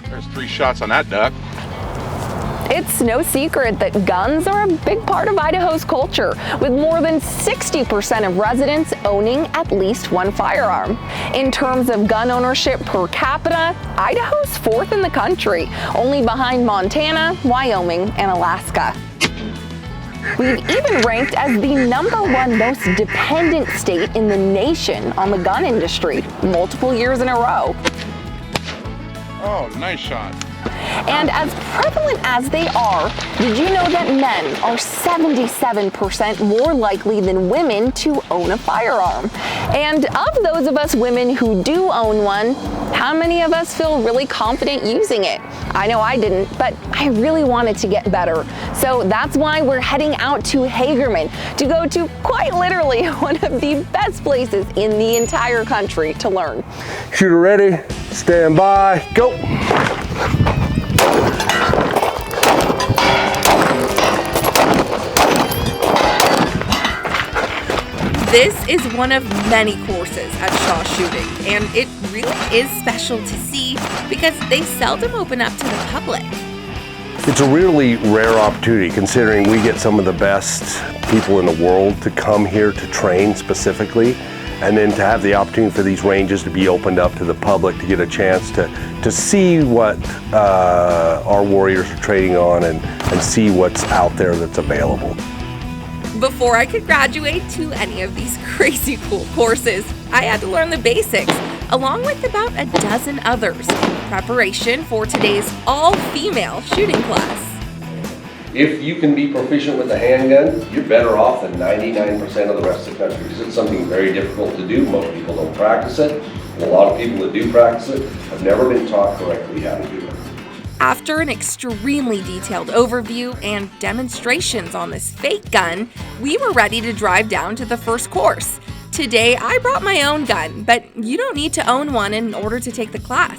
There's 3 shots on that duck. It's no secret that guns are a big part of Idaho's culture, with more than 60% of residents owning at least one firearm. In terms of gun ownership per capita, Idaho's 4th in the country, only behind Montana, Wyoming, and Alaska. We've even ranked as the #1 most dependent state in the nation on the gun industry, multiple years in a row. Oh, nice shot. And as prevalent as they are, did you know that men are 77% more likely than women to own a firearm? And of those of us women who do own one, how many of us feel really confident using it? I know I didn't, but I really wanted to get better. So that's why we're heading out to Hagerman to go to quite literally one of the best places in the entire country to learn. Shooter ready, stand by, go. This is one of many courses at Shaw Shooting, and it really is special to see because they seldom open up to the public. It's a really rare opportunity considering we get some of the best people in the world to come here to train specifically, and then to have the opportunity for these ranges to be opened up to the public to get a chance to see what our warriors are training on and see what's out there that's available. Before I could graduate to any of these crazy cool courses, I had to learn the basics, along with about a dozen others, in preparation for today's all-female shooting class. If you can be proficient with a handgun, you're better off than 99% of the rest of the country because it's something very difficult to do. Most people don't practice it. And a lot of people that do practice it have never been taught correctly how to do it. After an extremely detailed overview and demonstrations on this fake gun, we were ready to drive down to the first course. Today, I brought my own gun, but you don't need to own one in order to take the class.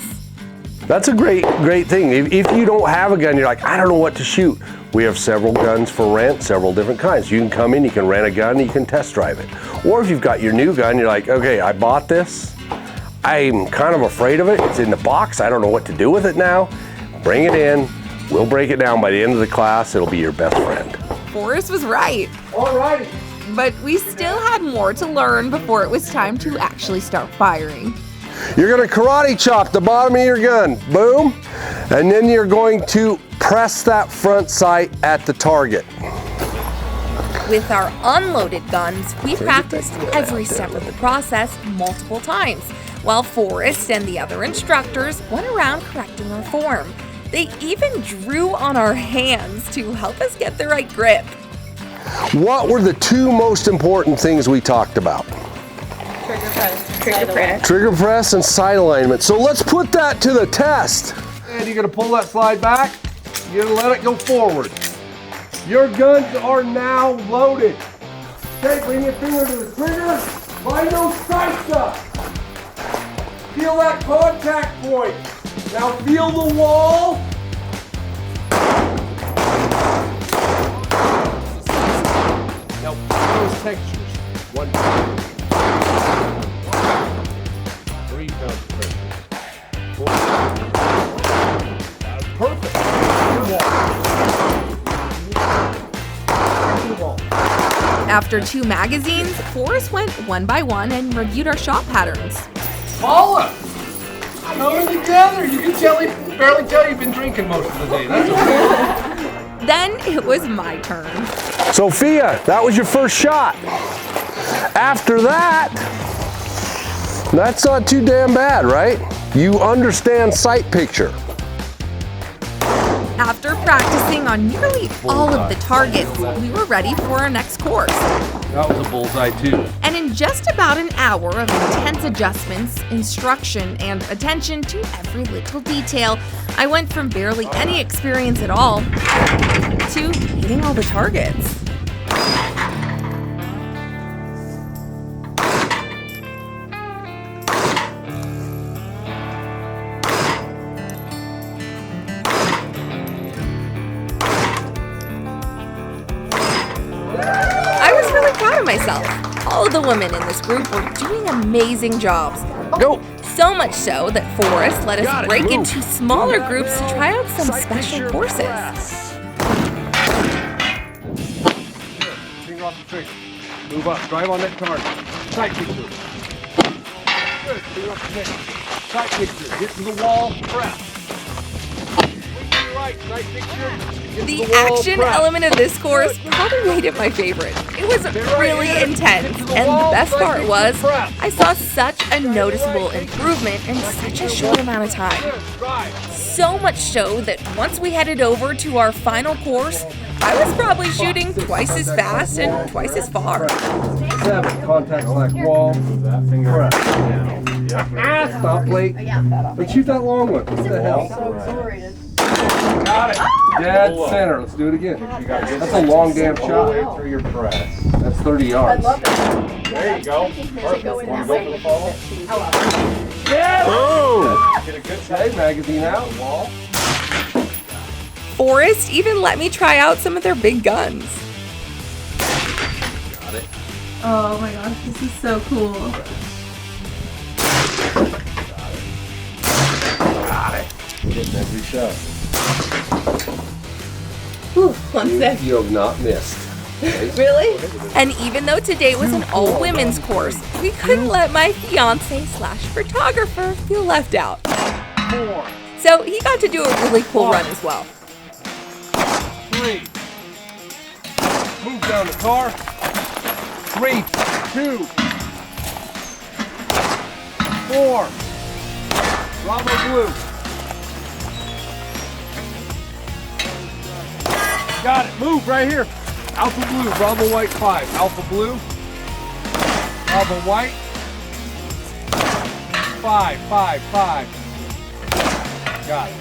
That's a great thing. If you don't have a gun, you're like, I don't know what to shoot. We have several guns for rent, several different kinds. You can come in, you can rent a gun, and you can test drive it. Or if you've got your new gun, you're like, okay, I bought this. I'm kind of afraid of it. It's in the box. I don't know what to do with it now. Bring it in. We'll break it down by the end of the class. It'll be your best friend. Forrest was right. All right. But we still had more to learn before it was time to actually start firing. You're gonna karate chop the bottom of your gun, boom, and then you're going to press that front sight at the target. With our unloaded guns, we practiced every step of the process multiple times, while Forrest and the other instructors went around correcting our form. They even drew on our hands to help us get the right grip. What were the 2 most important things we talked about? Trigger press and sight alignment. So let's put that to the test. And you're gonna pull that slide back. You're gonna let it go forward. Your guns are now loaded. Okay, bring your finger to the trigger. Line those sights up. Feel that contact point. Now feel the wall. Now those textures. 1, 2, 3 pounds of pressure. 4. That's perfect. After 2 magazines, Forrest went one by one and reviewed our shot patterns. Paula! Coming together! You can barely tell you've been drinking most of the day. That's okay. Then it was my turn. Sophia, that was your first shot. After that, that's not too damn bad, right? You understand sight picture. After practicing on nearly all of the targets, we were ready for our next course. That was a bullseye too. And in just about an hour of intense adjustments, instruction, and attention to every little detail, I went from barely any experience at all to hitting all the targets. of myself. All of the women in this group were doing amazing jobs. Go. So much so that Forrest let us break into smaller groups to try out some special courses. Finger off the trigger. Move up. Drive on that target. Tight kick to it. Good. Finger off the trigger. Tight kick to it. Get to the wall. Press. Swing to your right. Tight kick to it. The action element of this course probably made it my favorite. It was really intense, and the best part was I saw such a noticeable improvement in such a short amount of time. So much so that once we headed over to our final course, I was probably shooting twice as fast and twice as far. 7. Contact slack wall. Press. Stop plate. But shoot that long one. What the hell? Got it. Dead center. Let's do it again. That's a long damn shot. Through your press. That's 30 yards. There you go. Perfect. Want to go for the follow? Get a good save. Magazine out. Wall. Forrest even let me try out some of their big guns. Got it. Oh my gosh, this is so cool. Got it. Hitting every shot. One sec. You have not missed. Really? And even though today was an all-women's course, we couldn't let my fiance/photographer feel left out. 4. So he got to do a really cool run as well. 3. Move down the car. 3, 2, 4. Bravo blue. Got it. Move right here. Alpha blue. Bravo white 5. Alpha blue. Bravo white. 5, 5, 5. Got it.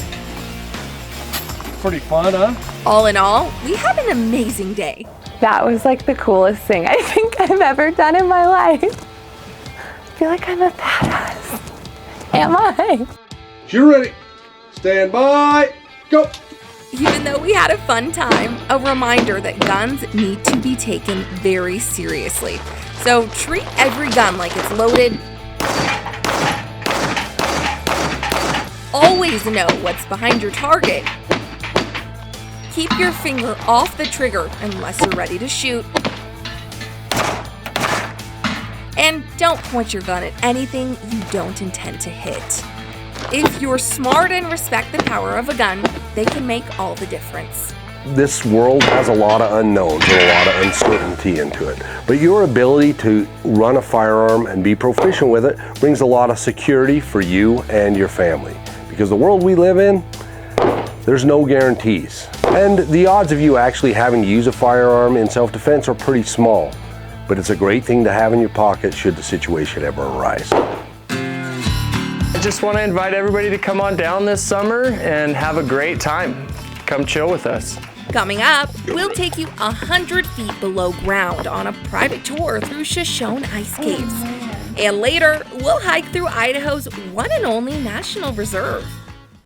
Pretty fun, huh? All in all, we had an amazing day. That was like the coolest thing I think I've ever done in my life. I feel like I'm a badass. Am I? You're ready. Stand by. Go. Even though we had a fun time, a reminder that guns need to be taken very seriously. So treat every gun like it's loaded. Always know what's behind your target. Keep your finger off the trigger unless you're ready to shoot. And don't point your gun at anything you don't intend to hit. If you're smart and respect the power of a gun, they can make all the difference. This world has a lot of unknowns and a lot of uncertainty into it. But your ability to run a firearm and be proficient with it brings a lot of security for you and your family. Because the world we live in, there's no guarantees. And the odds of you actually having to use a firearm in self-defense are pretty small. But it's a great thing to have in your pocket should the situation ever arise. I just want to invite everybody to come on down this summer and have a great time. Come chill with us. Coming up, we'll take you 100 feet below ground on a private tour through Shoshone Ice Caves. And later, we'll hike through Idaho's one and only National Reserve.